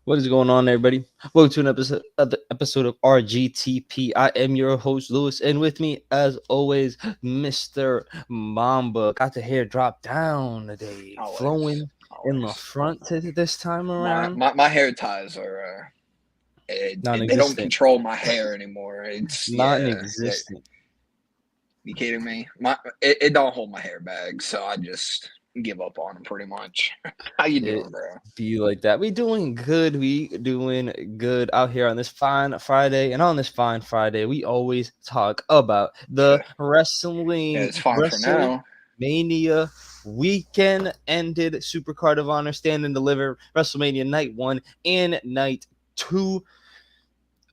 What is going on, everybody? Welcome to another episode of Rgtp. I am your host, Lewis, and with me, as always, Mr. Mamba. Got the hair drop down today, flowing in the front this time around. My hair ties are they don't control my hair anymore. It's non-existent. You kidding me? It don't hold my hair back, so I just give up on them pretty much. How you doing, bro? Be like that. We doing good. We doing good out here on this fine Friday. And on this fine Friday, we always talk about the wrestling. Yeah, it's fine for now. Mania weekend ended. Supercard of Honor, Stand and Deliver, WrestleMania Night 1 and Night 2.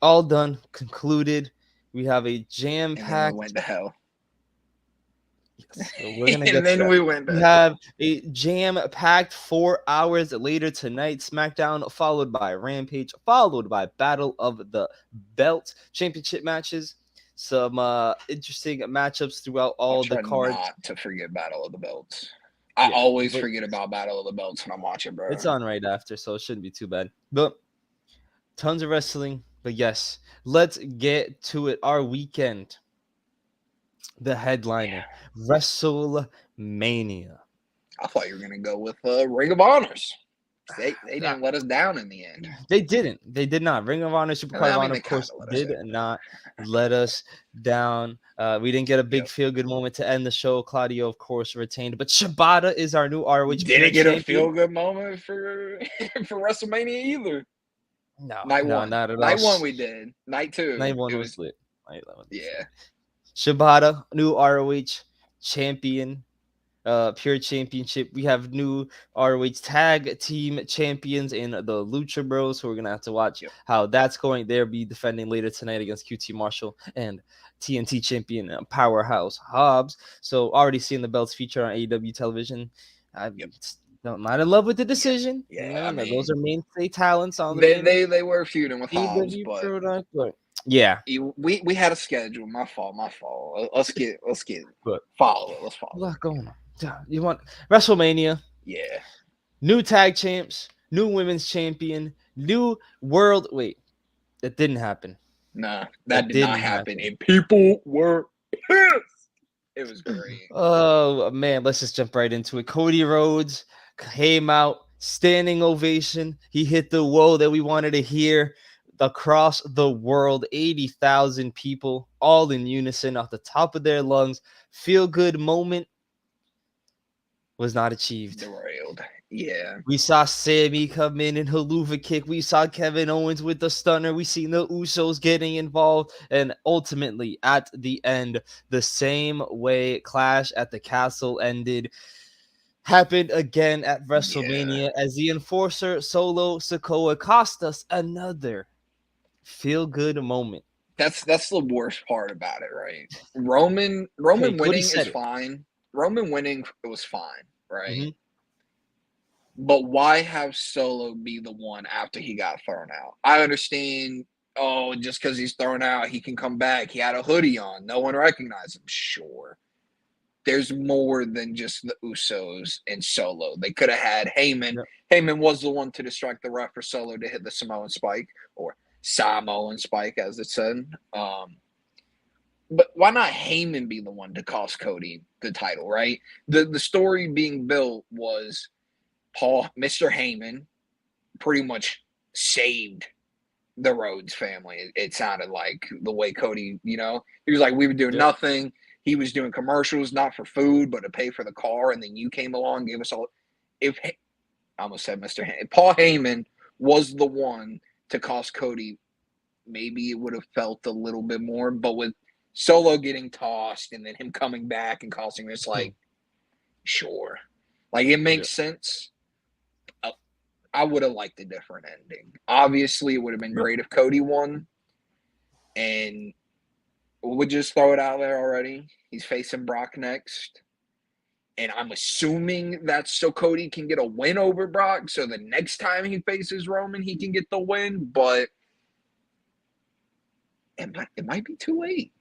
All done, concluded. We have a jam-packed. We went to hell. So we're gonna get we have a jam-packed 4 hours later tonight. SmackDown followed by Rampage, followed by Battle of the Belts championship matches. Some interesting matchups throughout all the cards. Not to forget Battle of the Belts. I always forget about Battle of the Belts when I'm watching, bro. It's on right after, so it shouldn't be too bad. But tons of wrestling. But yes, let's get to it. Our weekend. The headliner, Wrestlemania. I thought you were gonna go with Ring of Honors. They didn't let us down in the end. They didn't. They did not. Ring of Honor, Supercard of Honor, of course, did not let us down. We didn't get a big feel-good moment to end the show. Claudio, of course, retained. But Shibata is our new ROH. Didn't get a feel-good moment for WrestleMania either. No, Night one, not at all. Night 1 we did. Night 2. Night 1 was lit. Night 11. Yeah. Shibata, new ROH champion, pure championship. We have new ROH tag team champions in the Lucha Bros, so we're gonna have to watch how that's going. They'll be defending later tonight against QT Marshall and TNT champion Powerhouse Hobbs. So already seeing the belts featured on AEW television. I'm not in love with the decision. Yeah, I mean, those are mainstay talents on the they were feuding with Hobbs, but yeah, we had a schedule. My fault. Let's get follow it. Let's follow. A lot going on. You want WrestleMania? Yeah. New tag champs, new women's champion, new world. Wait, that didn't happen. Nah, that did not happen. And people were pissed. It was great. Oh man, let's just jump right into it. Cody Rhodes came out, standing ovation. He hit the whoa that we wanted to hear. Across the world, 80,000 people, all in unison, off the top of their lungs. Feel good moment was not achieved. Derailed. Yeah. We saw Sammy come in and haluva kick. We saw Kevin Owens with the stunner. We seen the Usos getting involved, and ultimately at the end, the same way Clash at the Castle ended happened again at WrestleMania as the enforcer Solo Sikoa cost us another feel-good moment. That's the worst part about it, right? Roman winning is fine. Roman winning, it was fine, right? Mm-hmm. But why have Solo be the one after he got thrown out? I understand, just because he's thrown out, he can come back. He had a hoodie on. No one recognized him. Sure. There's more than just the Usos and Solo. They could have had Heyman. Yep. Heyman was the one to distract the ref for Solo to hit the Samoan Spike, or Samoan Spike, as it said. But why not Heyman be the one to cost Cody the title, right? The story being built was Mr. Heyman pretty much saved the Rhodes family. It sounded like the way Cody, he was like, we were doing nothing. He was doing commercials, not for food, but to pay for the car. And then you came along, gave us all. I almost said Mr. Heyman. Paul Heyman was the one to cost Cody. Maybe it would have felt a little bit more, but with Solo getting tossed and then him coming back and costing us, sure. It makes sense. I would have liked a different ending. Obviously, it would have been great if Cody won. And we'll just throw it out there already. He's facing Brock next. And I'm assuming that's so Cody can get a win over Brock. So the next time he faces Roman, he can get the win. But it might be too late.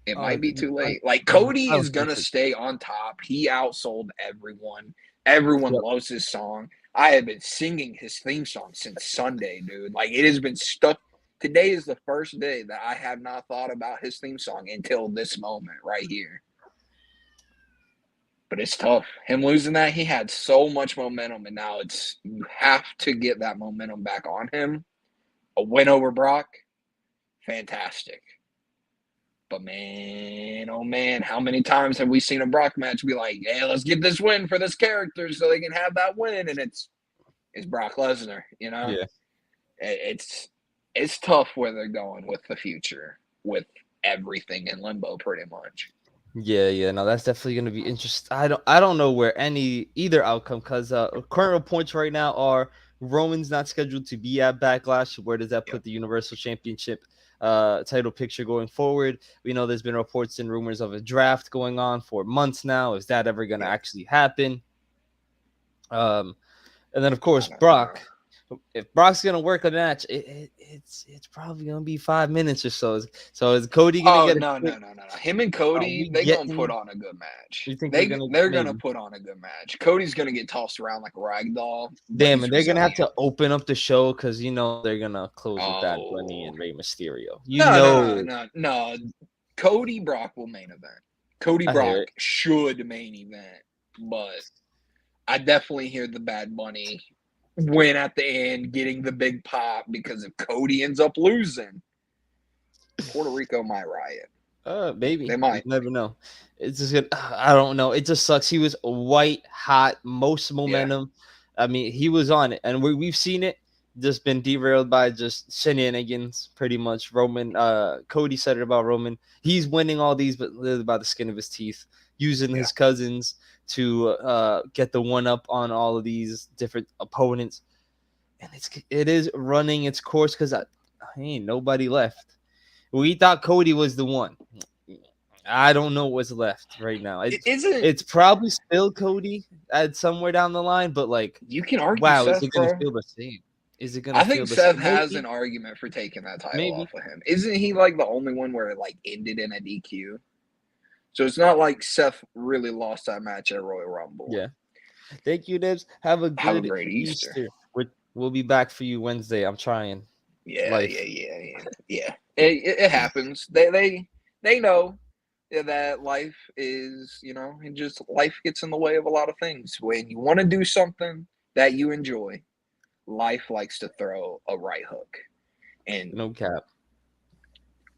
It might be too late. Cody is going to stay on top. He outsold everyone. Everyone loves his song. I have been singing his theme song since Sunday, dude. Like, it has been stuck. Today is the first day that I have not thought about his theme song until this moment right here. But it's tough. Him losing that, he had so much momentum, and now it's you have to get that momentum back on him. A win over Brock, fantastic. But man, oh man, how many times have we seen a Brock match be like, "Hey, let's get this win for this character so they can have that win," and it's Brock Lesnar, you know? Yeah. It's tough where they're going with the future, with everything in limbo, pretty much. Yeah, no, that's definitely going to be interesting. I don't know where either outcome, because current reports right now are Roman's not scheduled to be at Backlash. Where does that put the Universal Championship title picture going forward? We know there's been reports and rumors of a draft going on for months now. Is that ever going to actually happen? And then of course Brock. If Brock's gonna work a match, it's probably gonna be 5 minutes or so. So is Cody gonna get? No. Him and Cody, they gonna put on a good match. You think they're gonna put on a good match. Cody's gonna get tossed around like a rag doll. Damn, and they're gonna have to open up the show because they're gonna close with Bad Bunny and Rey Mysterio. No. Cody Brock will main event. Cody Brock should main event, but I definitely hear the Bad Bunny win at the end, getting the big pop, because if Cody ends up losing, Puerto Rico might riot. Maybe they might. You never know. It's just good. I don't know. It just sucks. He was white hot, most momentum. Yeah. I mean, he was on it, and we've seen it. Just been derailed by just shenanigans, pretty much. Cody said it about Roman. He's winning all these, but literally by the skin of his teeth, using his cousins to get the one up on all of these different opponents, and it is running its course because ain't nobody left. We thought Cody was the one. I don't know what's left right now. It's probably still Cody at somewhere down the line, but like you can argue, wow, Seth, is it gonna feel the same? Is it gonna? I think Seth has an argument for taking that title off of him. Isn't he like the only one where it like ended in a DQ? So it's not like Seth really lost that match at Royal Rumble. Yeah. Thank you, Dibs. Have a great Easter. We'll be back for you Wednesday. I'm trying. Yeah. It happens. They know that life is, life gets in the way of a lot of things. When you want to do something that you enjoy, life likes to throw a right hook. And no cap.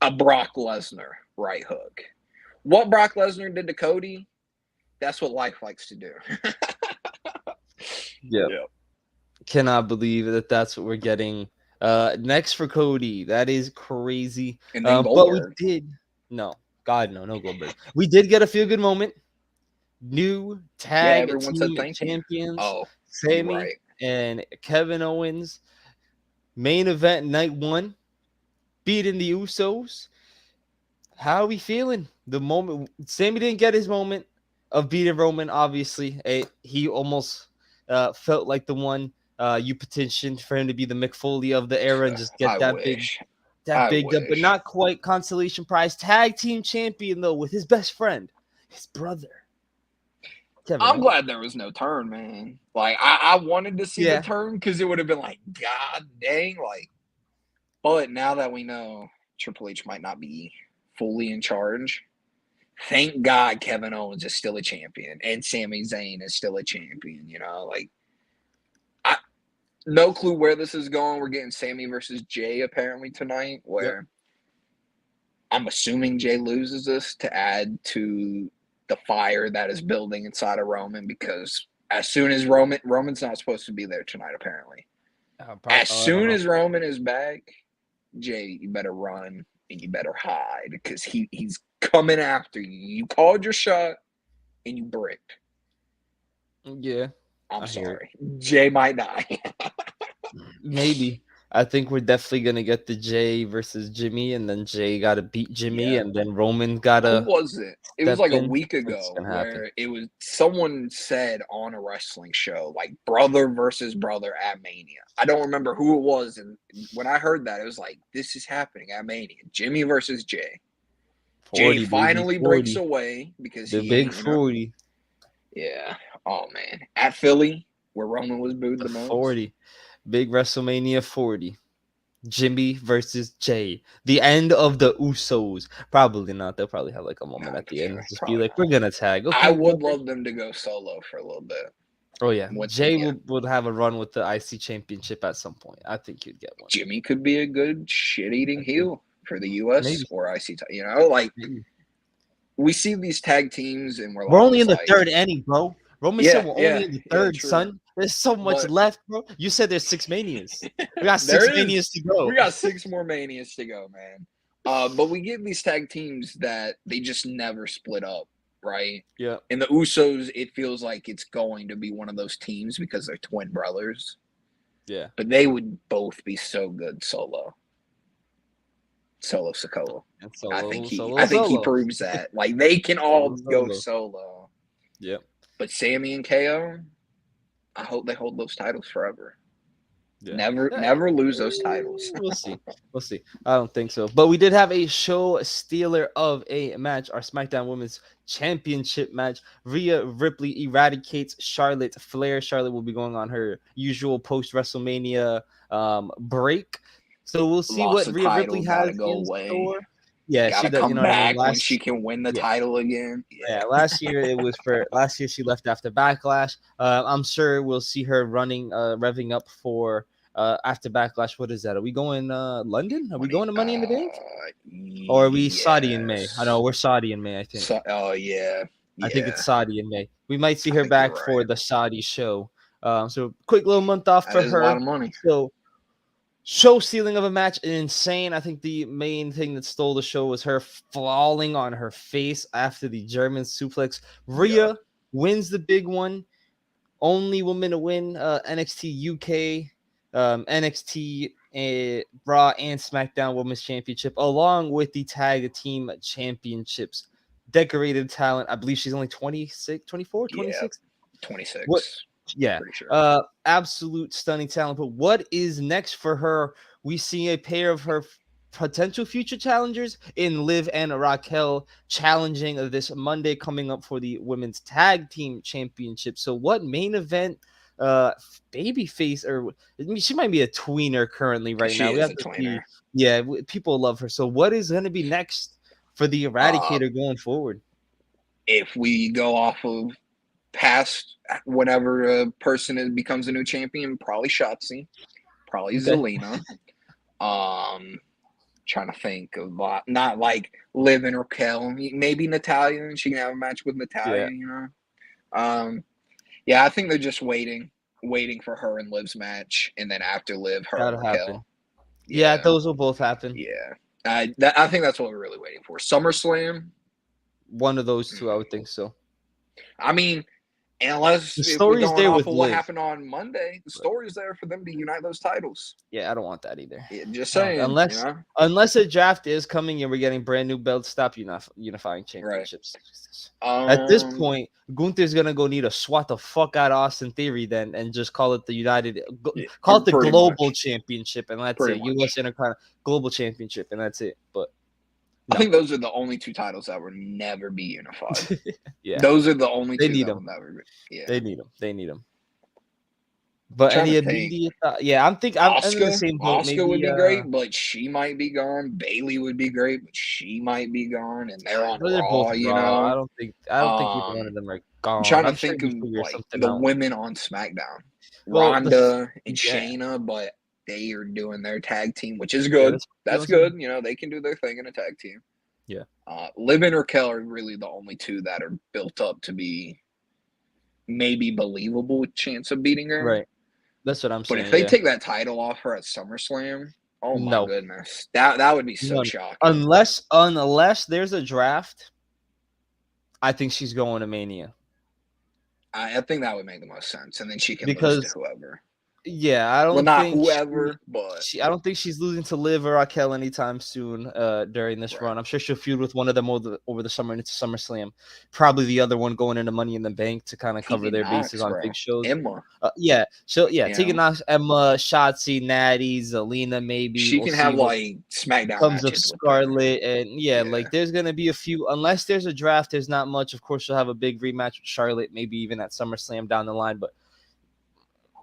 A Brock Lesnar right hook. What Brock Lesnar did to Cody, that's what life likes to do. Yeah. Cannot believe that's what we're getting next for Cody. That is crazy. And then but we did no Goldberg. We did get a feel good moment. New tag team champions, Sammy and Kevin Owens. Main event night 1, beating the Usos. How are we feeling? The moment Sammy didn't get his moment of beating Roman, obviously. He almost felt like the one you petitioned for him to be the Mick Foley of the era and just get that big but not quite consolation prize tag team champion though, with his best friend, his brother. I'm glad there was no turn, man. Like I wanted to see the turn because it would have been like, God dang, like. But now that we know Triple H might not be fully in charge, thank God Kevin Owens is still a champion and Sami Zayn is still a champion. No clue where this is going. We're getting Sammy versus Jay apparently tonight, where I'm assuming Jay loses this to add to the fire that is building inside of Roman, because as soon as Roman's not supposed to be there tonight, apparently. As soon as Roman is back, Jay, you better run and you better hide, because he's coming after you. You called your shot and you bricked. Yeah. I'm sorry. Jay might die. Maybe. I think we're definitely going to get the Jay versus Jimmy, and then Jay got to beat Jimmy, and then Roman got to... Who was it? It was like a week ago where it was someone said on a wrestling show, like brother versus brother at Mania. I don't remember who it was, and when I heard that, it was like, this is happening at Mania. Jimmy versus Jay. 40, Jay finally breaks away because the big 40. Yeah. Oh, man. At Philly, where Roman was booed the most. 40. Big WrestleMania 40. Jimmy versus Jay. The end of the Usos. Probably not. They'll probably have like a moment at the end. Just Probably be like, not. we're gonna tag. I Okay. would love them to go solo for a little bit. Oh yeah. Jay would have a run with the IC championship at some point. I think he'd get one. Jimmy could be a good shit-eating heel for the US Maybe. or IC. You know, like Maybe. we see these tag teams and We're only in the like, third inning, bro. Roman said we're only in the third, true. son. There's so much left, bro. You said there's 6 Manias. We got 6 Manias to go. We got 6 more Manias to go, man. But we get these tag teams that they just never split up, right? Yeah. And the Usos, it feels like it's going to be one of those teams because they're twin brothers. Yeah. But they would both be so good solo. Solo Sikoa. I think he proves that. Like they can all go solo. Yep. But Sammy and KO, I hope they hold those titles forever. Yeah. Never lose those titles. We'll see. I don't think so. But we did have a show stealer of a match, our SmackDown Women's Championship match. Rhea Ripley eradicates Charlotte Flair. Charlotte will be going on her usual post-WrestleMania break. So we'll see what Rhea Ripley has in store. Yeah, she does. Come back when she can win the title again. Yeah, last year she left after Backlash. I'm sure we'll see her revving up for after Backlash. What is that? Are we going London? Are we going to Money in the Bank? Or are we Saudi in May? I know we're Saudi in May, I think. I think it's Saudi in May. We might see her back for the Saudi show. So quick little month off for her. A lot of money. So show stealing of a match, insane. I think the main thing that stole the show was her falling on her face after the German suplex. Rhea wins the big one. Only woman to win NXT UK, NXT Raw and SmackDown Women's Championship, along with the Tag Team Championships. Decorated talent. I believe she's only 26, 24, 26? 26. What? Yeah, pretty sure. Absolute stunning talent. But what is next for her? We see a pair of her potential future challengers in Liv and Raquel challenging this Monday coming up for the Women's Tag Team Championship. So what main event babyface, or I mean, she might be a tweener currently right now. We have to tweener. Yeah, people love her. So what is going to be next for the Eradicator going forward? If we go off of past whenever a person becomes a new champion, probably Shotzi, probably Zelina. Trying to think of not like Liv and Raquel, maybe Natalya, and she can have a match with Natalya. You know, I think they're just waiting for her and Liv's match, and then after Liv, her and Raquel. Happen. Yeah, those will both happen. Yeah, I think that's what we're really waiting for. SummerSlam, one of those two, I would think so. I mean, unless the story's there with what happened on Monday, the story's there for them to unite those titles. Yeah, I don't want that either. Yeah, just saying. Unless a draft is coming and we're getting brand new belts, stop unifying championships. Right. At this point, Gunther's gonna go need to swat the fuck out of Austin Theory then and just call it the Global Championship, and that's it. US Intercontinental Global Championship, and that's it. But I think those are the only two titles that will never be unified. Yeah, those are the only two that will never be. Yeah, they need them. But any immediate thought? Yeah, I'm in the same boat. Asuka would be great, but she might be gone. Bailey would be great, but she might be gone, and they're on Raw. You know, I don't think either one of them are gone. I'm trying to think of like the women on SmackDown, Ronda and Shayna, but they are doing their tag team, which is good. That's good. You know, they can do their thing in a tag team. Yeah. Liv and Raquel are really the only two that are built up to be maybe believable with chance of beating her. Right. That's what I'm saying. But if they take that title off her at SummerSlam, oh my goodness, that would be so shocking. Unless there's a draft, I think she's going to Mania. I think that would make the most sense, and then she can lose to whoever. Yeah, I don't think not whoever, but I don't think she's losing to Liv or Raquel anytime soon during this run. I'm sure she'll feud with one of them over the summer and into SummerSlam. Probably the other one going into Money in the Bank to kind of cover their bases on big shows. Emma. Taking off Emma, Shotzi, Natty, Zelina, maybe. She can have like SmackDown comes of Scarlett, and like there's gonna be a few. Unless there's a draft, there's not much. Of course, she'll have a big rematch with Charlotte, maybe even at SummerSlam down the line, but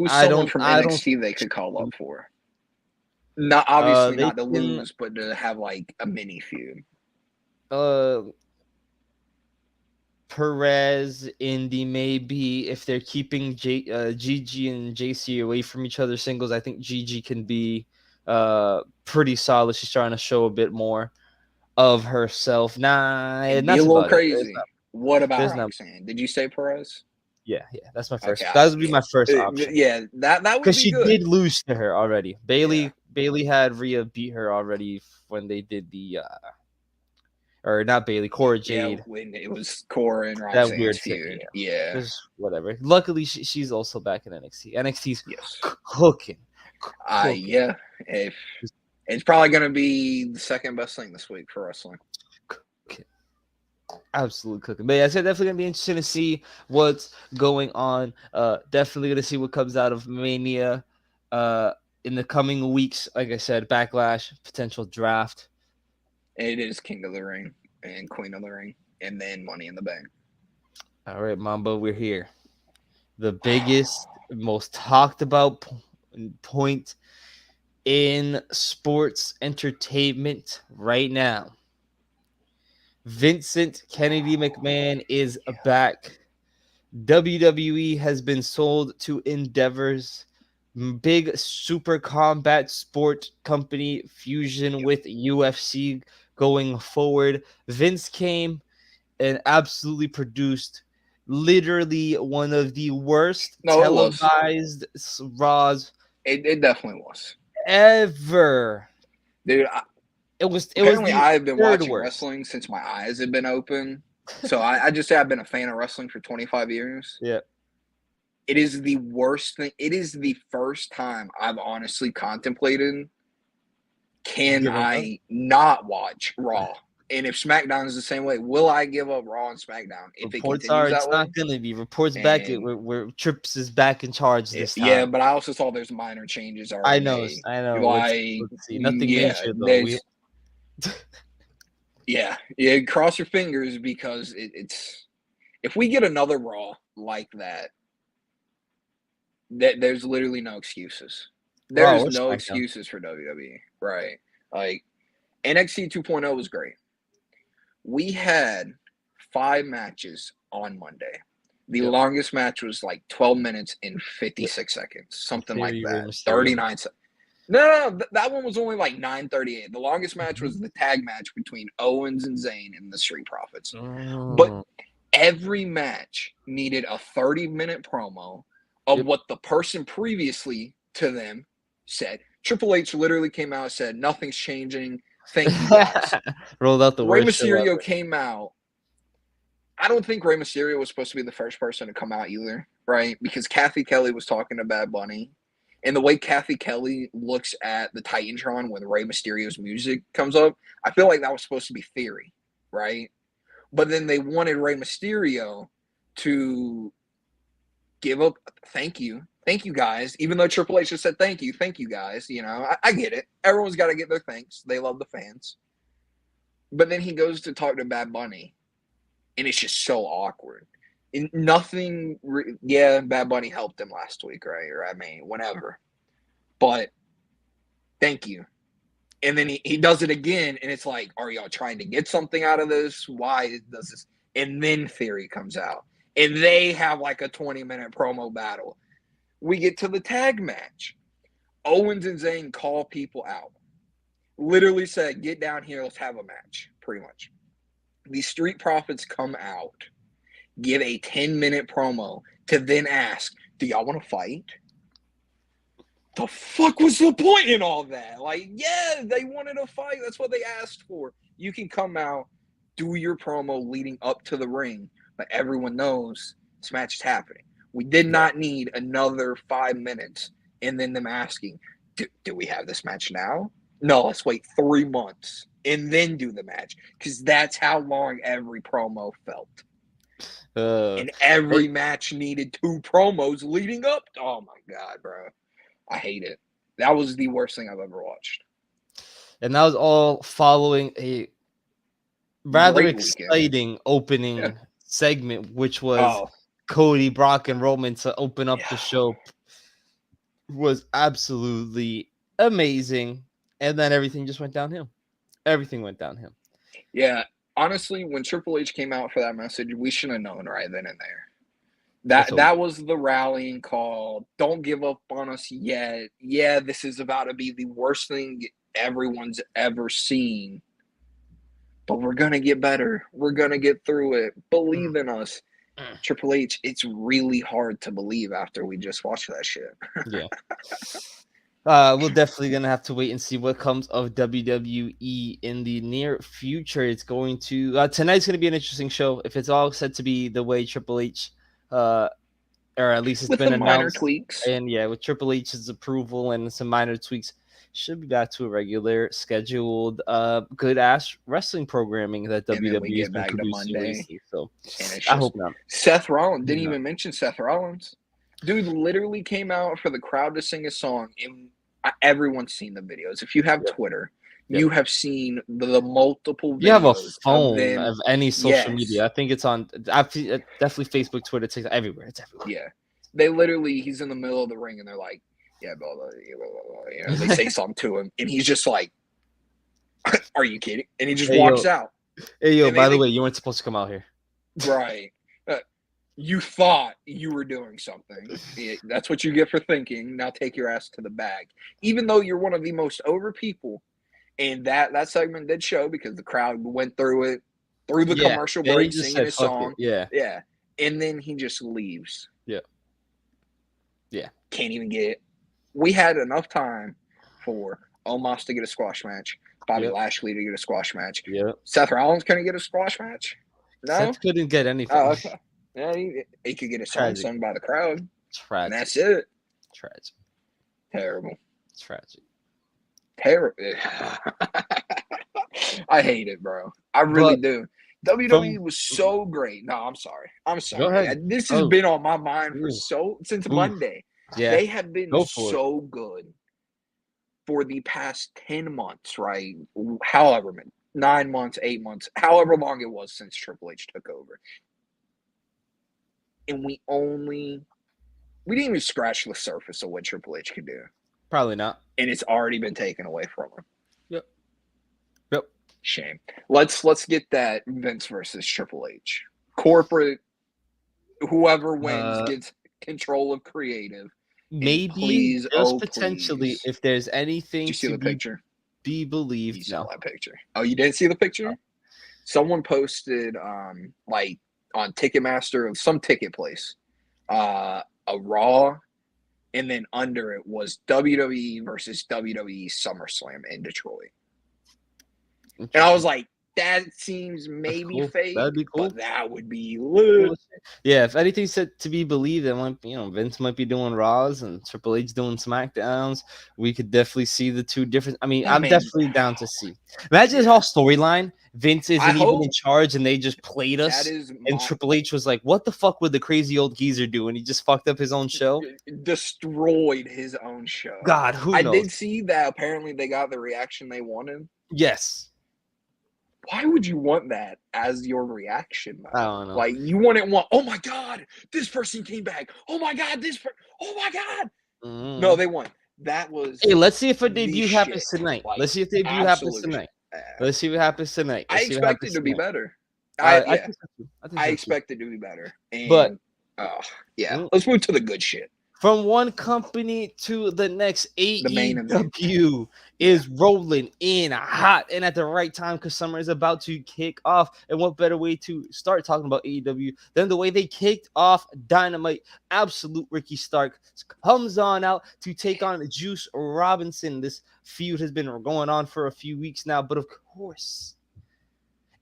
Who's I someone don't. from I don't. NXT they could call up for? Not obviously They not to can. lose, but to have like a mini feud. Uh, Perez, Indy, maybe if they're keeping Gigi and JC away from each other singles, I think Gigi can be pretty solid. She's trying to show a bit more of herself. Nah, It'd and be a that's little about it. crazy. What about There's not. Roxanne? Did you say Perez? Yeah, that's my Okay, first. That would be yeah, my first option yeah. That would because be she good. did lose to her already. Yeah, Bailey had Rhea beat her already when they did the or not Bailey, Cora yeah. Jade. When it was Cora and That Roxanne's weird thing, feud. yeah. Yeah. Just whatever. Luckily, she's also back in NXT. NXT's Yes. cooking, cooking, Yeah. If it's probably gonna be the second best thing this week for wrestling. cooking. Absolutely cooking. But yeah, it's definitely gonna be interesting to see what's going on. Definitely gonna see what comes out of Mania. In the coming weeks, like I said, Backlash, potential draft. It is King of the Ring and Queen of the Ring, and then Money in the Bank. All right, Mambo, we're here. The biggest, most talked about point in sports entertainment right now. Vincent Kennedy McMahon is back. WWE has been sold to Endeavor's big super combat sport company fusion with UFC going forward. Vince came and absolutely produced literally one of the worst No, it was. televised Raws It definitely was, ever. dude. It was Apparently, the I've been third watching worst. wrestling since my eyes have been open. So I just say I've been a fan of wrestling for 25 years. Yeah. It is the worst thing. It is the first time I've honestly contemplated, can Giving up. I not watch Raw? And if SmackDown is the same way, will I give up Raw and SmackDown if it Reports are continues that it's way? not gonna be. Reports back it And where Trips is back in charge this yeah, time. but I also saw there's minor changes I already know, made. I know. Like, Let's see. Nothing yeah, major though. We there's yeah. Cross your fingers because it's if we get another Raw like that, there's literally no excuses. Raw There's or no SmackDown. excuses for WWE, right? Like NXT 2.0 was great. We had 5 matches on Monday. The Yep. longest match was like 12 minutes and 56 seconds, something like Theory, Rey that. Mysterio. 39 seconds. No, that one was only like 9:38. The longest match was the tag match between Owens and Zayn and the Street Profits. But Oh, every match needed a 30-minute promo of yep. what the person previously to them said. Triple H literally came out and said, "Nothing's changing. Thank you guys." Rolled out the Rey worst show Mysterio ever. came out. I don't think Rey Mysterio was supposed to be the first person to come out either, right? Because Kathy Kelly was talking to Bad Bunny. And the way Kathy Kelly looks at the Titantron when Rey Mysterio's music comes up, I feel like that was supposed to be Theory, right? But then they wanted Rey Mysterio to give up thank you guys, even though Triple H just said thank you guys. I get it, everyone's got to get their thanks, they love the fans. But then he goes to talk to Bad Bunny and it's just so awkward. Nothing. Yeah, Bad Bunny helped him last week, right? Or I mean, whatever. But thank you. And then he does it again, and it's like, are y'all trying to get something out of this? Why does this? And then Theory comes out, and they have like a 20-minute promo battle. We get to the tag match. Owens and Zayn call people out. Literally said, get down here, let's have a match, pretty much. The Street Profits come out, give a 10-minute promo to then ask, do y'all want to fight? The fuck was the point in all that? Like, yeah, they wanted a fight. That's what they asked for. You can come out, do your promo leading up to the ring, but everyone knows this match is happening. We did not need another 5 minutes and then them asking, do we have this match now? No, let's wait 3 months and then do the match, because that's how long every promo felt. And every match needed 2 promos leading up. Oh my God, bro. I hate it. That was the worst thing I've ever watched. And that was all following a rather Great exciting opening segment, which was Oh, Cody, Brock, and Roman to open up yeah. the show. was absolutely amazing, and then everything just went downhill. Everything went downhill. Yeah, honestly, when Triple H came out for that message, we should have known right then and there. That's what That was the rallying call. Don't give up on us yet. Yeah, this is about to be the worst thing everyone's ever seen. But we're gonna get better. We're gonna get through it. Believe in us. Triple H, it's really hard to believe after we just watched that shit. yeah. We're definitely gonna have to wait and see what comes of WWE in the near future. It's going to tonight's gonna be an interesting show. If it's all set to be the way Triple H, or at least it's With been the minor announced, tweaks. and yeah, with Triple H's approval and some minor tweaks, should be back to a regular scheduled, good ass wrestling programming that And then we WWE has get been back to producing Monday. recently. So And it's I just hope not. Seth Rollins. Didn't No. even mention Seth Rollins. Dude literally came out for the crowd to sing a song, and everyone's seen the videos. If you have Yep. Twitter, Yep. you have seen the multiple videos You have a of phone them. of any social Yes. media. I think it's on definitely Facebook, Twitter, TikTok, everywhere. It's everywhere. Yeah. They literally, he's in the middle of the ring, and they're like, yeah, blah, blah, blah, blah. You know, they say something to him, and he's just like, are you kidding? And he just walks out. Hey, yo, And by the way, you weren't supposed to come out here. Right. You thought you were doing something. That's what you get for thinking. Now take your ass to the bag. Even though you're one of the most over people, and that segment did show because the crowd went through it, through the commercial break, singing his song. Yeah. And then he just leaves. Yeah. Yeah. Can't even get. We had enough time for Omos to get a squash match, Bobby Lashley to get a squash match. Yeah. Seth Rollins couldn't get a squash match. No, Seth couldn't get anything. Oh, okay. Yeah, he could get a song sung by the crowd. Tragic. And that's it. Tragic. Terrible. Tragic. Terrible. I hate it, bro. I really do. WWE was so great. No, I'm sorry. Go ahead. This has been on my mind for since Monday. Yeah. They have been so good for the past 10 months, right? However many, 9 months, 8 months, however long it was since Triple H took over. And we didn't even scratch the surface of what Triple H could do. Probably not. And it's already been taken away from him. Yep. Shame. Let's get that Vince versus Triple H. Corporate, whoever wins gets control of creative. Maybe please, potentially, please. if there's anything Did you see to the picture? Be believed. You saw that picture. Oh, you didn't see the picture? Someone posted like on Ticketmaster of some ticket place, a Raw, and then under it was WWE versus WWE SummerSlam in Detroit. And I was like, that seems maybe fake. That'd be cool. But that would be lit. Yeah, if anything's said to be believed, then Vince might be doing Raws and Triple H doing SmackDowns. We could definitely see the two different. I'm definitely down to see. Imagine this whole storyline. Vince isn't even in charge, and they just played us. And Triple H was like, "What the fuck would the crazy old geezer do?" And he just fucked up his own show. Destroyed his own show. God, who knows? I did see that. Apparently, they got the reaction they wanted. Yes. Why would you want that as your reaction? I don't know. Like, you wouldn't want, oh my God, this person came back. Oh my God, oh my God. No, they won. That was. Hey, let's see if a debut happens tonight. Let's see if debut happens tonight. Let's see what happens tonight. I expect it to be better. I expect it to be better. But let's move to the good shit. From one company to the next, AEW is rolling in hot and at the right time because summer is about to kick off. And what better way to start talking about AEW than the way they kicked off Dynamite? Absolute Ricky Stark comes on out to take on Juice Robinson. This feud has been going on for a few weeks now, but of course,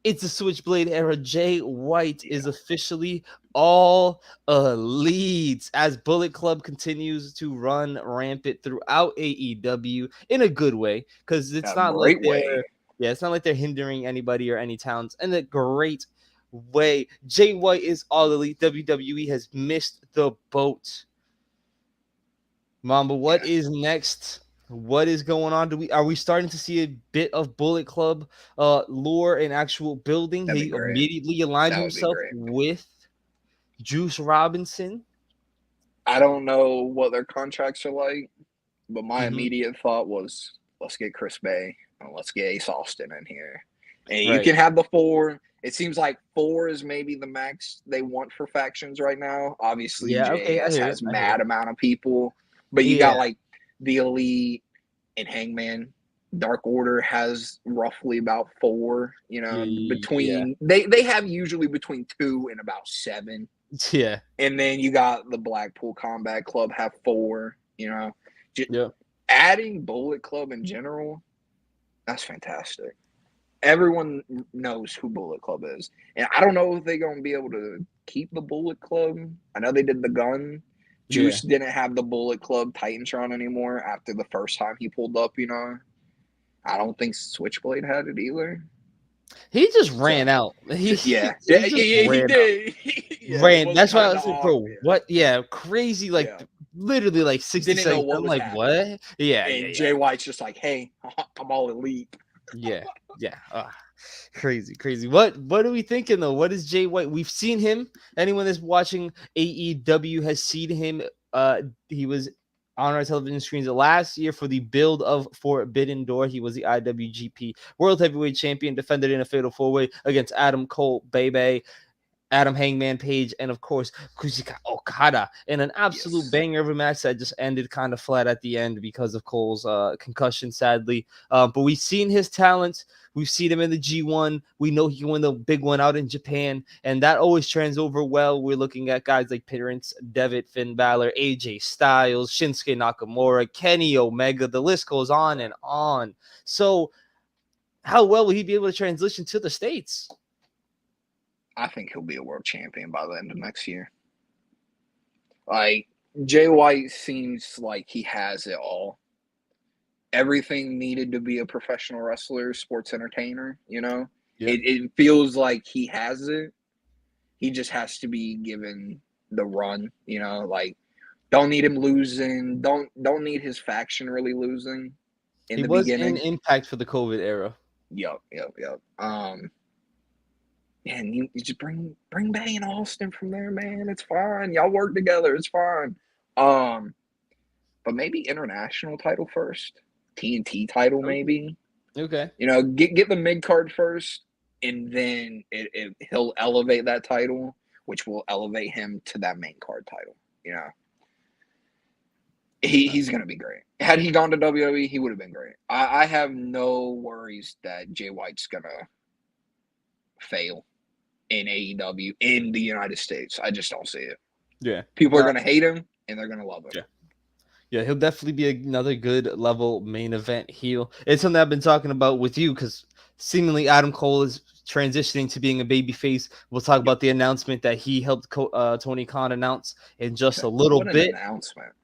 it's the Switchblade era. Jay White is officially All Elite as Bullet Club continues to run rampant throughout AEW in a good way because it's not like it's not like they're hindering anybody or any towns in a great way. Jay White is All Elite. WWE has missed the boat. Mamba, what is next? What is going on? Are we starting to see a bit of Bullet Club lore and actual building? He immediately aligned himself with Juice Robinson. I don't know what their contracts are like, but my Mm-hmm. immediate thought was, let's get Chris Bay and let's get Ace Austin in here. And you Right. can have the 4. It seems like 4 is maybe the max they want for factions right now. Obviously, Yeah. Okay. I JAS hear it. has I hear it. mad amount of people, but you Yeah. got like the Elite and Hangman. Dark Order has roughly about 4. Yeah. Between they have usually between 2 and about 7. Yeah. And then you got the Blackpool Combat Club have 4. Just Yeah. adding Bullet Club in general, that's fantastic. Everyone knows who Bullet Club is, and I don't know if they're gonna be able to keep the Bullet Club. I know they did the gun. Yeah. Juice didn't have the Bullet Club Titantron anymore after the first time he pulled up. I don't think Switchblade had it either. He just So, ran out. yeah, He yeah, just he ran out. did. Yeah, it Ran. was That's why I kind of was like, bro, obvious. what? Yeah, crazy. Like Yeah, literally, like 60 didn't know seconds. what I'm was like, happening. what? Yeah. Yeah. And Yeah. Jay White's just like, "Hey, I'm all elite." Yeah. Yeah. Crazy, crazy. What are we thinking though? What is Jay White? We've seen him. Anyone that's watching AEW has seen him. He was on our television screens last year for the build of Forbidden Door. He was the IWGP World Heavyweight Champion, defended in a fatal 4-way against Adam Cole, Bebe, Adam Hangman Page, and of course Kushika Okada in an absolute Yes. banger of a match that just ended kind of flat at the end because of Cole's concussion, sadly. But we've seen his talents. We've seen him in the G1. We know he can win the big one out in Japan, and that always trends over well. We're looking at guys like Prince Devitt, Finn Balor, AJ Styles, Shinsuke Nakamura, Kenny Omega. The list goes on and on. So, how well will he be able to transition to the States? I think he'll be a world champion by the end of next year. Like, Jay White seems like he has it all. Everything needed to be a professional wrestler, sports entertainer, Yeah. It feels like he has it. He just has to be given the run, like don't need him losing, don't need his faction really losing in He the was in beginning. Impact for the COVID era. Yep. And you just bring Bay and Austin from there, man. It's fine. Y'all work together. It's fine. But maybe international title first. TNT title, maybe. Okay. Get the mid card first, and then he'll elevate that title, which will elevate him to that main card title. He's gonna be great. Had he gone to WWE, he would have been great. I have no worries that Jay White's gonna fail in AEW in the United States. I just don't see it. Yeah. People are going to hate him and they're going to love him. Yeah. Yeah, he'll definitely be another good level main event heel. It's something I've been talking about with you because seemingly Adam Cole is transitioning to being a babyface. We'll talk about the announcement that he helped Tony Khan announce in just a little What an bit. announcement.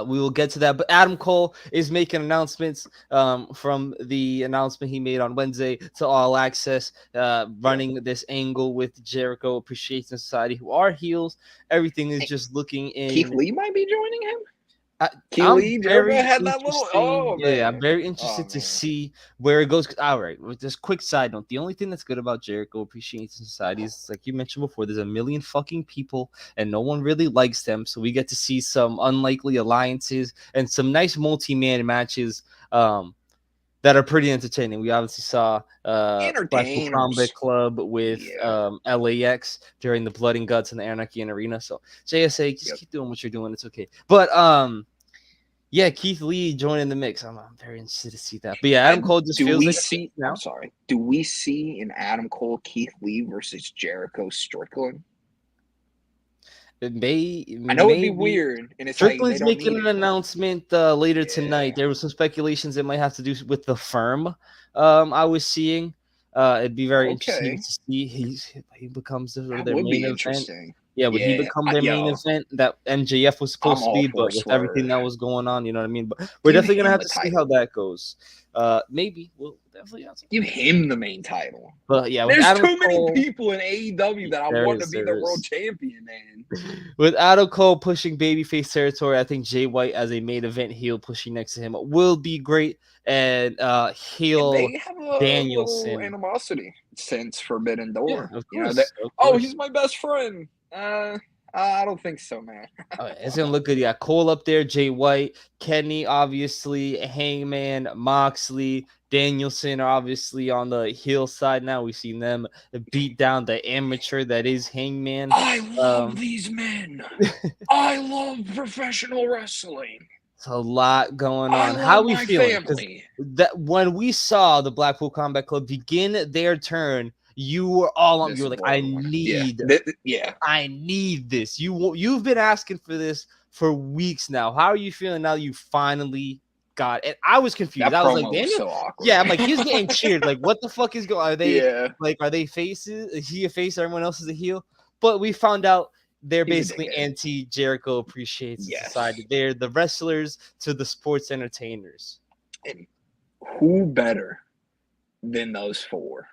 We will get to that, but Adam Cole is making announcements from the announcement he made on Wednesday to All Access, running this angle with Jericho Appreciation Society, who are heels. Everything is just looking Keith in. Lee might be joining him. I'm Lee, Jericho very had that little. interested. Oh Yeah, I'm man. very interested to see where it goes. All right, with this quick side note, the only thing that's good about Jericho Appreciation Society is, like you mentioned before, there's a million fucking people and no one really likes them. So we get to see some unlikely alliances and some nice multi-man matches that are pretty entertaining. We obviously saw Blackpool Combat Entertainers. Club with Yeah. LAX during the Blood and Guts and the Anarchy and Arena. So JSA, just keep doing what you're doing. It's okay. But yeah, Keith Lee joining the mix. I'm very interested to see that. But yeah, Adam Cole just Do feels we like see? now. I'm sorry. Do we see an Adam Cole Keith Lee versus Jericho Strickland? It may. I know it'd be weird, and it's like they Strickland's don't making need an it. announcement later tonight. There was some speculations it might have to do with the firm. I was seeing. It'd be very interesting to see he becomes their would main be event. interesting. Yeah, would he become their main event that MJF was supposed to be? But with everything that was going on, you know what I mean? But we're definitely gonna have to see how that goes. Maybe we'll definitely have to give him the main title. But yeah, there's Adam too Cole, many people in AEW that I want to be the world champion, man. With Adam Cole pushing babyface territory, I think Jay White as a main event heel pushing next to him will be great. And heel and they have a Danielson little animosity since Forbidden Door. Yeah, of course. Oh, he's my best friend. I I don't think so, man. It's gonna look good. You got Cole up there, Jay White, Kenny, obviously, Hangman, Moxley, Danielson are obviously on the heel side now. We've seen them beat down the amateur that is Hangman. I love these men. I love professional wrestling. It's a lot going I on. love How are we my feeling? Because family. that when we saw the Blackpool Combat Club begin their turn, you were all on. This You were is like, what I everyone. need. Yeah. I need this. You've been asking for this for weeks now. How are you feeling now? You finally got it. I was confused. That I was like, promo was Daniel. so awkward. Yeah, I'm like, he's getting cheered. Like, what the fuck is going? Are they Yeah. like, are they faces? Is he a face? Everyone else is a heel. But we found out they're He's a basically dickhead. anti-Jericho appreciates Yes. society. They're the wrestlers to the sports entertainers. And who better than those four,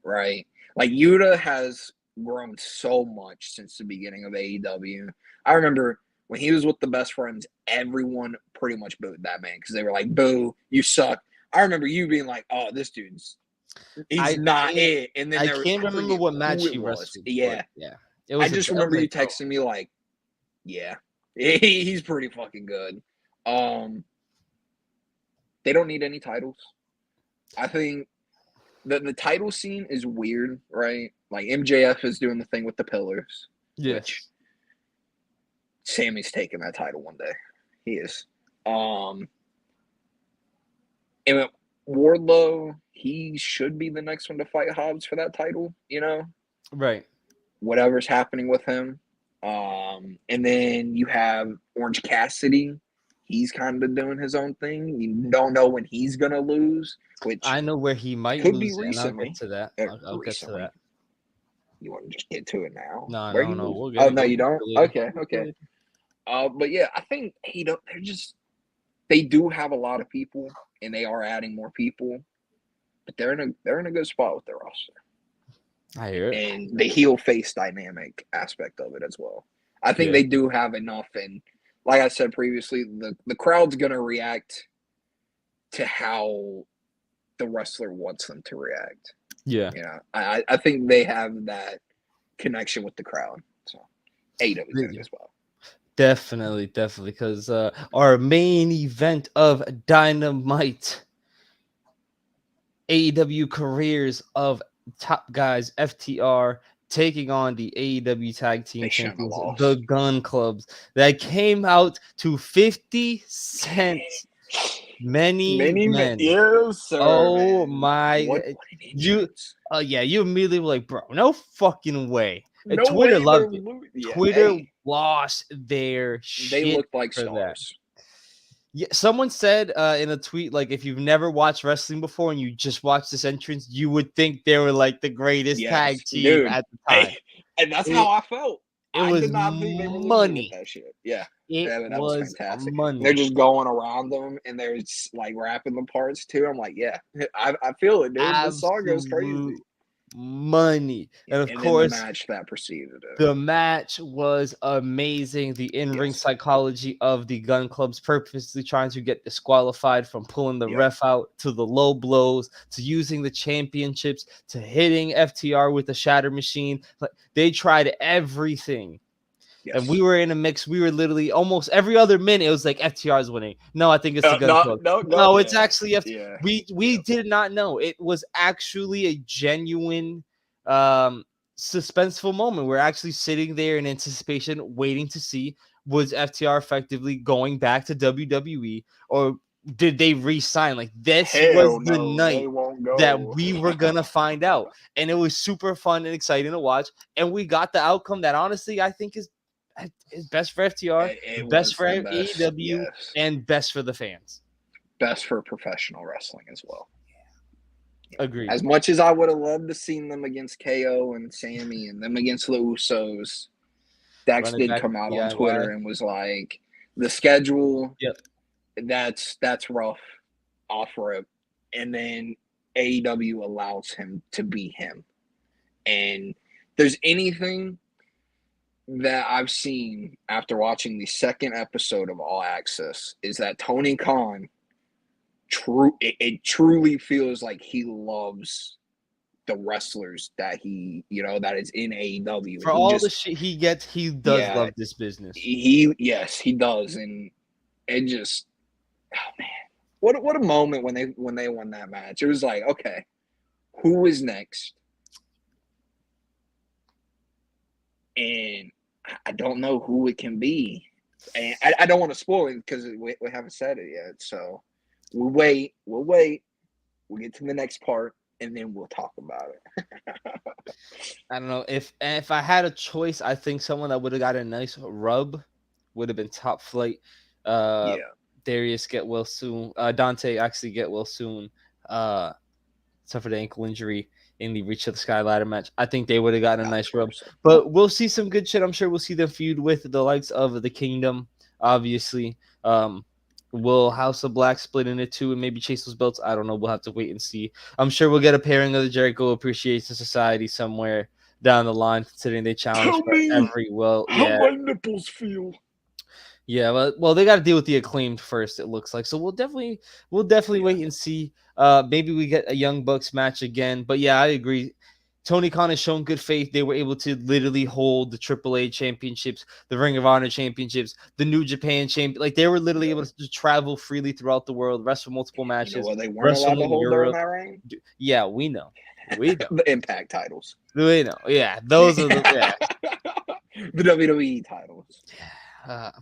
right? Like Yuta has grown so much since the beginning of AEW. I remember when he was with the Best Friends, everyone pretty much booed that man because they were like, "Boo, you suck." I remember you being like, "Oh, he's not it." And then I can't remember what match he was. wrestled. Yeah, yeah. I just remember you texting me like, "Yeah, he's pretty fucking good." They don't need any titles. I think the title scene is weird, right? Like MJF is doing the thing with the pillars. Yes. Which Sammy's taking that title one day. He is. And Wardlow, he should be the next one to fight Hobbs for that title, Right. Whatever's happening with him. And then you have Orange Cassidy. He's kind of doing his own thing. You don't know when he's gonna lose, which I know where he might could lose, be and I'll recently. get to that. I'll get to that. You want to just get to it now? No, Where no. lose? We'll No, you don't. Okay. But yeah, I think they do have a lot of people, and they are adding more people, but they're in a good spot with their roster. I hear it. And the heel face dynamic aspect of it as well. I think they do have enough, and like I said previously, the crowd's gonna react to how the wrestler wants them to react. Yeah. I think they have that connection with the crowd. So AEW doing as well. Definitely, because our main event of Dynamite, AEW careers of top guys, FTR taking on the AEW Tag Team Champions, the Gun Clubs, that came out to 50 cents. Many men. Yes, sir, oh man. My! You immediately were like, bro, no fucking way. No Twitter way loved it. Twitter lost their shit. They look like stars. Yeah, someone said in a tweet, like, if you've never watched wrestling before and you just watched this entrance, you would think they were like the greatest tag team at the time. And that's how I felt. It was did not think they were money. With that shit. Yeah. That was fantastic. Money. They're just going around them and they're just like wrapping the parts too. I'm like, yeah, I feel it, dude. This song goes crazy. Money. And of course, the match that preceded it. The match was amazing. The in-ring psychology of the Gun Clubs, purposely trying to get disqualified, from pulling the ref out, to the low blows, to using the championships, to hitting FTR with the shatter machine. Like, they tried everything. And we were in a mix. We were literally almost every other minute. It was like FTR is winning. No, I think it's the Gun Club. No, it's actually FTR. We did not know. It was actually a genuine suspenseful moment. We're actually sitting there in anticipation, waiting to see, was FTR effectively going back to WWE, or did they re-sign? Like, this was the night that we were gonna find out. And it was super fun and exciting to watch. And we got the outcome that honestly I think is best for FTR, best for AEW, and best for the fans. Best for professional wrestling as well. Agreed. As much as I would have loved to see them against KO and Sammy and them against the Usos, Dex did come out on Twitter and was like, the schedule, that's rough off rip. And then AEW allows him to be him. And there's anything that I've seen after watching the second episode of All Access is that Tony Khan, it truly feels like he loves the wrestlers that that is in AEW, For and he all the just shit he gets, he does yeah, love this business. yes, he does, and it just oh man, what a moment when they won that match. It was like, okay, who is next? And I don't know who it can be. And I don't want to spoil it because we haven't said it yet. So we'll wait. We'll get to the next part, and then we'll talk about it. I don't know if I had a choice. I think someone that would have got a nice rub would have been Top Flight. Uh, Yeah, Darius get well soon. Dante actually get well soon. Uh, suffered an ankle injury in the Reach of the Sky ladder match. I think they would have gotten a nice rub. person. But we'll see some good shit. I'm sure we'll see them feud with the likes of the Kingdom, obviously. Will House of Black split into two and maybe chase those belts? I don't know. We'll have to wait and see. I'm sure we'll get a pairing of the Jericho Appreciation Society somewhere down the line, considering they challenge Tell for me every well. how Yeah, my nipples feel. yeah, well, they got to deal with the Acclaimed first. It looks like so. We'll definitely Yeah. wait and see. Maybe we get a Young Bucks match again. But yeah, I agree. Tony Khan has shown good faith. They were able to literally hold the AAA championships, the Ring of Honor championships, the New Japan champion. Like they were literally able to travel freely throughout the world, wrestle multiple You know matches, what they weren't allowed wrestle to in hold during Europe. that reign? Yeah, we know. We know. The Impact titles. We know. Yeah, those are the yeah. The WWE titles.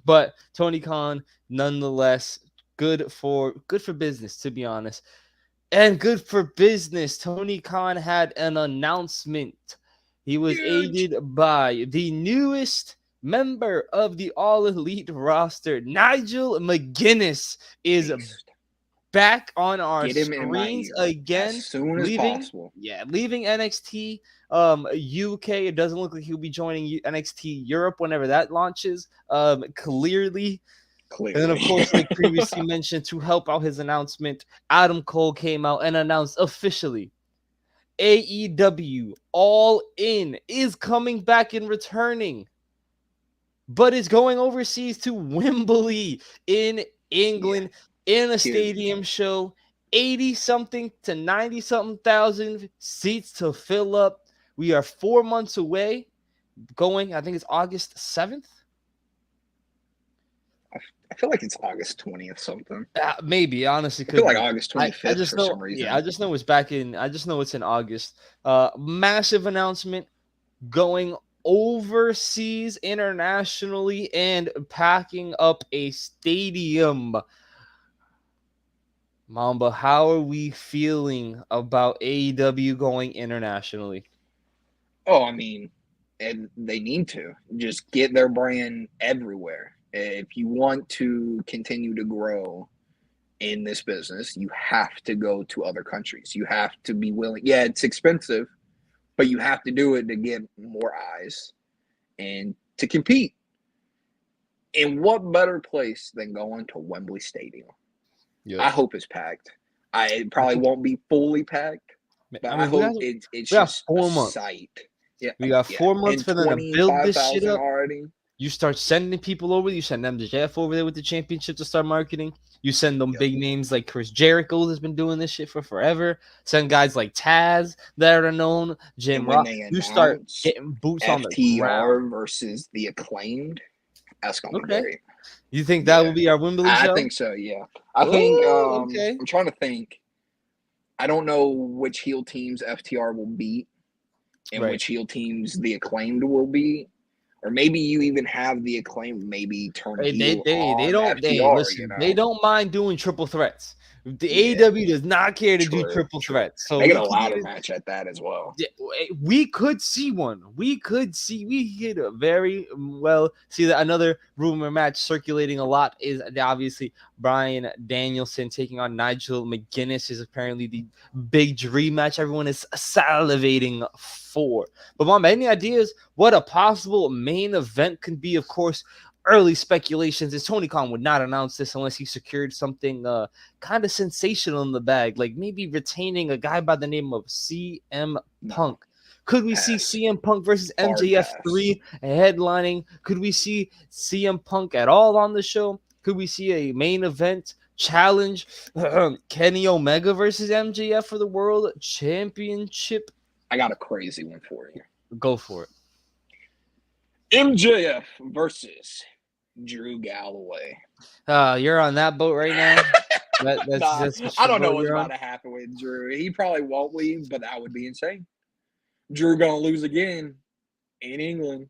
But Tony Khan, nonetheless, good for business, to be honest, and good for business. Tony Khan had an announcement. He was Huge. aided by the newest member of the All Elite roster, Nigel McGuinness, is Beast. back on our Get him in my screens ear as again, soon as leaving possible. leaving NXT UK. It doesn't look like he'll be joining NXT Europe whenever that launches. Clearly. And then, of Clearly. course, like previously mentioned, to help out his announcement, Adam Cole came out and announced officially AEW All In is coming back and returning, but it's going overseas to Wembley in England in a stadium show. 80 something to 90 something thousand seats to fill up. We are 4 months away. Going, I think it's August 7th. I feel like it's August 20th something. Maybe, honestly, I feel could like be. August I 25th just for know, some reason. yeah, I just know it's back in. I just know it's in August. Massive announcement going overseas, internationally, and packing up a stadium. Mamba, how are we feeling about AEW going internationally? Oh, I mean, and they need to just get their brand everywhere. If you want to continue to grow in this business, you have to go to other countries. You have to be willing. Yeah, it's expensive, but you have to do it to get more eyes and to compete. In what better place than going to Wembley Stadium? Yeah, I hope it's packed. It I probably think. won't be fully packed, but I I mean, we hope got it's we got just a 4 months. sight. Yeah, We got yeah. 4 months And for them to build this shit 25,000 up. already. You start sending people over. You send them to Jeff over there with the championship to start marketing. You send them Yep. big names like Chris Jericho that's been doing this shit for forever. Send guys like Taz that are known, And Jim when Rock. they You start announce getting boots on the ground. FTR versus the Acclaimed, that's gonna be Okay. great. You think that will Yeah, be our Wembley I show? think so. Yeah, I think. Oh, okay. I'm trying to think. I don't know which heel teams FTR will beat and Right. which heel teams the Acclaimed will beat, or maybe you even have the Acclaimed maybe turn Hey, they heel they they on don't they FTR. listen. They don't mind doing triple threats. The Yeah, AEW does not care to do true, triple true. threats. So Make it we a could ladder even match at that as well. yeah, we could see one. We could very well see that another rumor match circulating a lot is obviously Brian Danielson taking on Nigel McGuinness is apparently the big dream match everyone is salivating for. But Mom, any ideas what a possible main event could be? Of course, early speculations is Tony Khan would not announce this unless he secured something kind of sensational in the bag, like maybe retaining a guy by the name of CM No, Punk. Could we see pass. CM Punk versus Hard pass. MJF3 headlining? Could we see CM Punk at all on the show? Could we see a main event challenge Kenny Omega versus MJF for the World Championship? I got a crazy one for you. Go for it. MJF versus Drew Galloway. You're on that boat right now. That's Nah, just I the don't know boat what's you're about on. to happen with Drew. He probably won't leave, but that would be insane. Drew gonna lose again in England.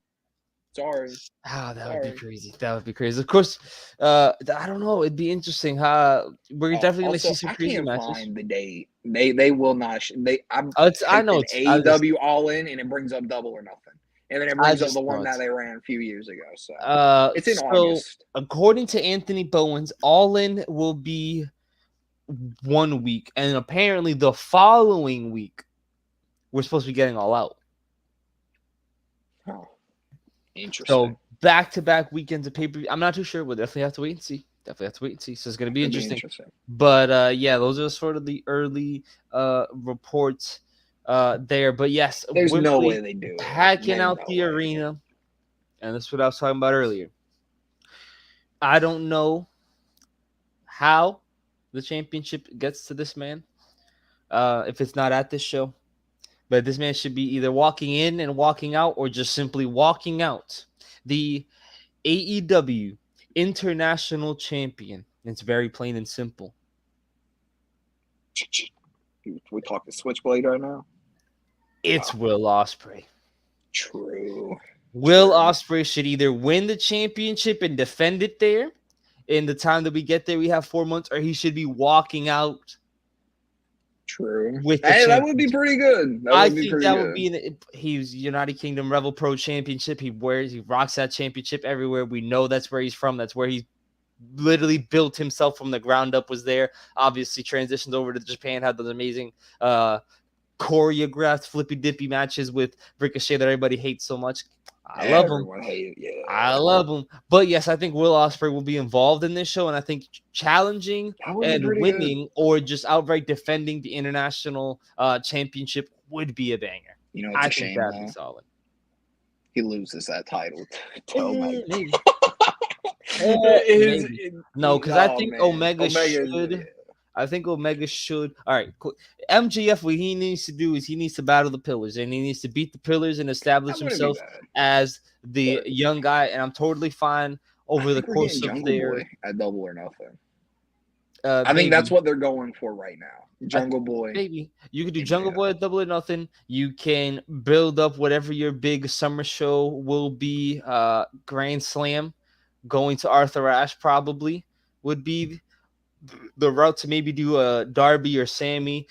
Sorry. That would be crazy. That would be crazy. Of course, I don't know. It'd be interesting. We're definitely gonna see Also, some I crazy can't matches. find the date. They will not. I I typed know in it's. AEW All In, and it brings up Double or Nothing, and then it I brings up just the know one that it's. they ran a few years ago. So it's in So August. according to Anthony Bowens, All In will be 1 week, and apparently the following week we're supposed to be getting All Out. Oh, interesting. So back-to-back weekends of pay-per-view. I'm not too sure. We'll definitely have to wait and see. So it's gonna be Could be interesting. interesting. But yeah, those are sort of the early reports there. But yes, There's no way Wembley they do it. packing There's out no the way. arena, and that's what I was talking about earlier. I don't know how the championship gets to this man if it's not at this show. But this man should be either walking in and walking out or just simply walking out. The AEW International Champion. It's very plain and simple. We talking Switchblade right now? It's Will Ospreay. True. Will Ospreay should either win the championship and defend it there. In the time that we get there, we have 4 months, or he should be walking out. True. With the That would be pretty good. I think that would be he's United Kingdom Revel Pro Championship. He rocks that championship everywhere. We know that's where he's from. That's where he literally built himself from the ground up. Was there. Obviously transitioned over to Japan, had those amazing choreographed flippy dippy matches with Ricochet that everybody hates so much. I love him. I love him. But yes, I think Will Ospreay will be involved in this show, and I think challenging and winning or just outright defending the international championship would be a banger. You know, I think that'd be solid. He loses that title to Omega. Maybe. Maybe. No, because I think Omega should. I think Omega should. All right, cool. MJF, what he needs to do is he needs to battle the Pillars, and he needs to beat the Pillars and establish himself as the young guy. And I'm totally fine over the course of their at Double or Nothing. I think that's what they're going for right now. Jungle Boy. Maybe you could do Jungle Boy at Double or Nothing. You can build up whatever your big summer show will be. Grand Slam, going to Arthur Ashe probably would be the route to maybe do a Darby or Sammy,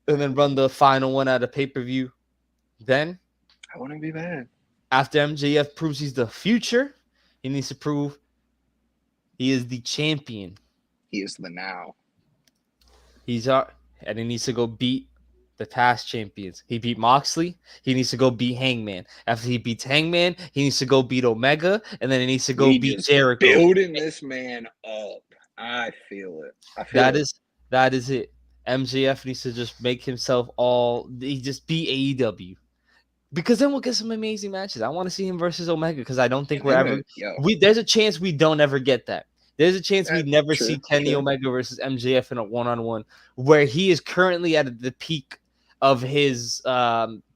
and then run the final one at a pay-per-view. Then I wouldn't be bad. After MJF proves he's the future, he needs to prove he is the champion. He is the now. And he needs to go beat the past champions. He beat Moxley. He needs to go beat Hangman. After he beats Hangman, he needs to go beat Omega, and then he needs to go beat Jericho. Building this man up. I feel it. That is it. MJF needs to just make himself he just beat AEW. Because then we'll get some amazing matches. I want to see him versus Omega because I don't think there's a chance we don't ever get that. There's a chance we never see Kenny Omega versus MJF in a one-on-one where he is currently at the peak of his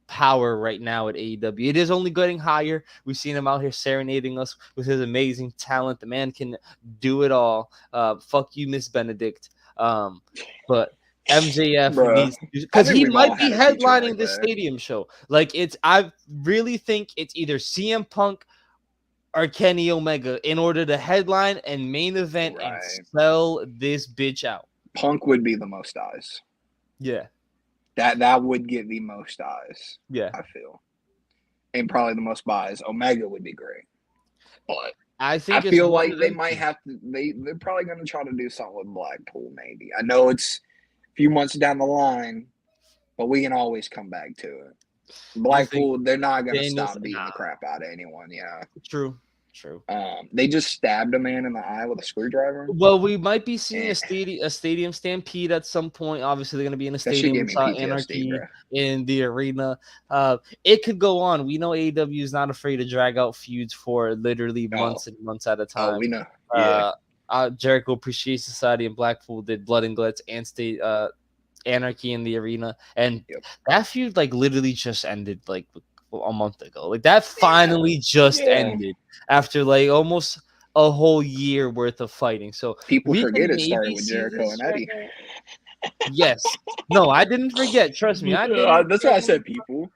power right now at AEW. It is only getting higher. We've seen him out here serenading us with his amazing talent. The man can do it all. Fuck you, Miss Benedict. But MJF needs because he might be headlining this stadium show. I really think it's either CM Punk or Kenny Omega in order to headline and main event and sell this bitch out. Punk would be the most eyes. Yeah. That would get the most eyes. Yeah. I feel. And probably the most buys. Omega would be great. But I feel like they might have to they're probably gonna try to do something with Blackpool, maybe. I know it's a few months down the line, but we can always come back to it. Blackpool, they're not gonna stop beating the crap out of anyone, yeah. True. They just stabbed a man in the eye with a screwdriver. Well, we might be seeing a stadium stampede at some point. Obviously, they're going to be in a stadium. Anarchy in the arena. It could go on. We know AEW is not afraid to drag out feuds for literally months and months at a time. We know. Yeah. Jericho Appreciation Society and Blackpool did Blood and Guts and Anarchy in the Arena, and Yep. that feud like literally just ended like a month ago. Like that finally just Yeah. ended after like almost a whole year worth of fighting. So People we can forget it started maybe with see Jericho this and right Eddie. now. Yes. No, I didn't forget. Trust me, I didn't That's why forget. I said people.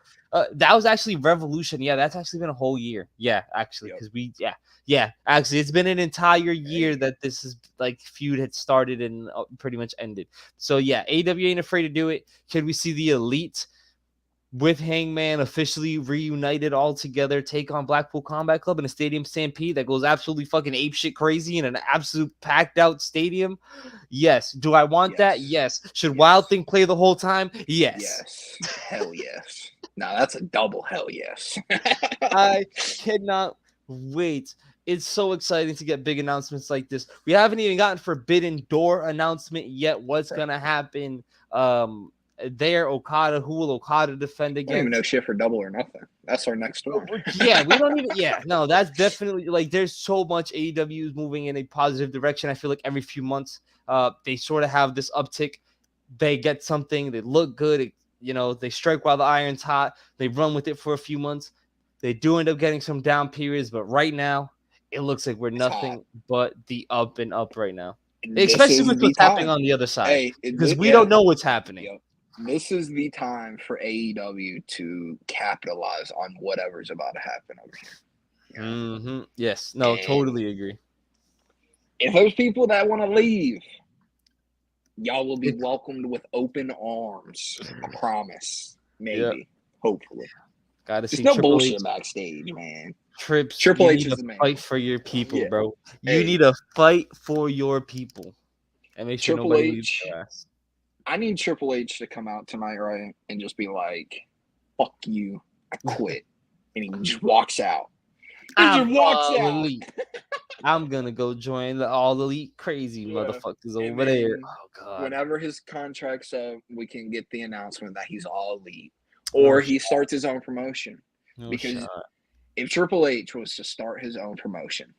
That was actually Revolution. Yeah, that's actually been a whole year. Yeah, actually, Yep. because yeah. Actually, it's been an entire year Hey. that this is like feud had started and pretty much ended. So yeah, AEW ain't afraid to do it. Can we see the Elite with Hangman officially reunited all together, take on Blackpool Combat Club in a stadium stampede that goes absolutely fucking apeshit crazy in an absolute packed out stadium? Yes. Do I want that? Yes. Yes. Should Wild Yes. Thing play the whole time? Yes. Yes. Hell yes. Now that's a double hell yes. I cannot wait. It's so exciting to get big announcements like this. We haven't even gotten Forbidden Door announcement yet. What's gonna happen? There, Okada. Who will Okada defend I don't even know against? shit for double or nothing. That's our next one. Yeah, we don't even. Yeah, no, that's definitely like. There's so much AEW is moving in a positive direction. I feel like every few months, they sort of have this uptick. They get something. They look good. They strike while the iron's hot. They run with it for a few months. They do end up getting some down periods, but right now, it looks like we're It's hot. nothing but the up and up right now. This Especially is with the what's happening time. on the other side, Hey, because we yeah. don't know what's happening. Yep. This is the time for AEW to capitalize on whatever's about to happen over here. You know? Mm-hmm. Yes. No. And Totally agree. if there's people that want to leave, y'all will be welcomed with open arms. I promise. Maybe. Yep. Hopefully. Gotta There's see no Triple H. bullshit backstage, man. Trips, Triple you H need is to the man. fight for your people, Yeah. bro. You Hey, need to fight for your people and make sure Triple nobody leaves H. their ass. I need Triple H to come out tonight, right? And just be like, fuck you. I quit. And he just walks out. He just I'm walks all out. elite. I'm gonna go join the all elite crazy Yeah. motherfuckers And over there. then Oh god. whenever his contract's up, we can get the announcement that he's all elite. No Or he shot. starts his own promotion. No Because shot. if Triple H was to start his own promotion,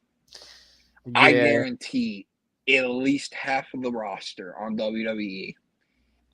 I Yeah. guarantee at least half of the roster on WWE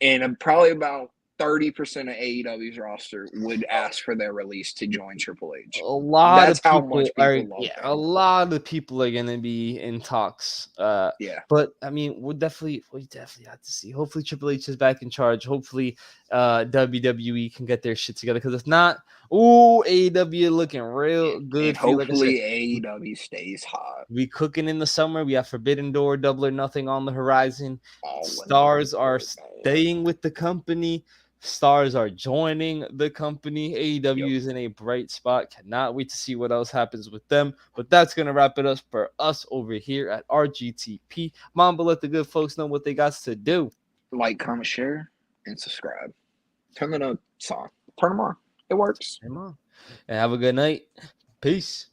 and probably about 30% of AEW's roster would ask for their release to join Triple H. A lot That's of how people much are people love a him. lot of people are gonna be in talks. Yeah. But I mean, we definitely have to see. Hopefully Triple H is back in charge. Hopefully WWE can get their shit together. Because if not, AEW looking real good. And Feel like I said, hopefully AEW stays hot. we cooking in the summer. We have Forbidden Door, Double or Nothing on the horizon. All Stars are staying with the company. Stars are joining the company. AEW is in a bright spot. Cannot wait to see what else happens with them. But that's going to wrap it up for us over here at Rgtp. Mamba, let the good folks know what they got to do. Like, comment, share, and subscribe. Turn the notes on. Turn them on. It works. And have a good night. Peace.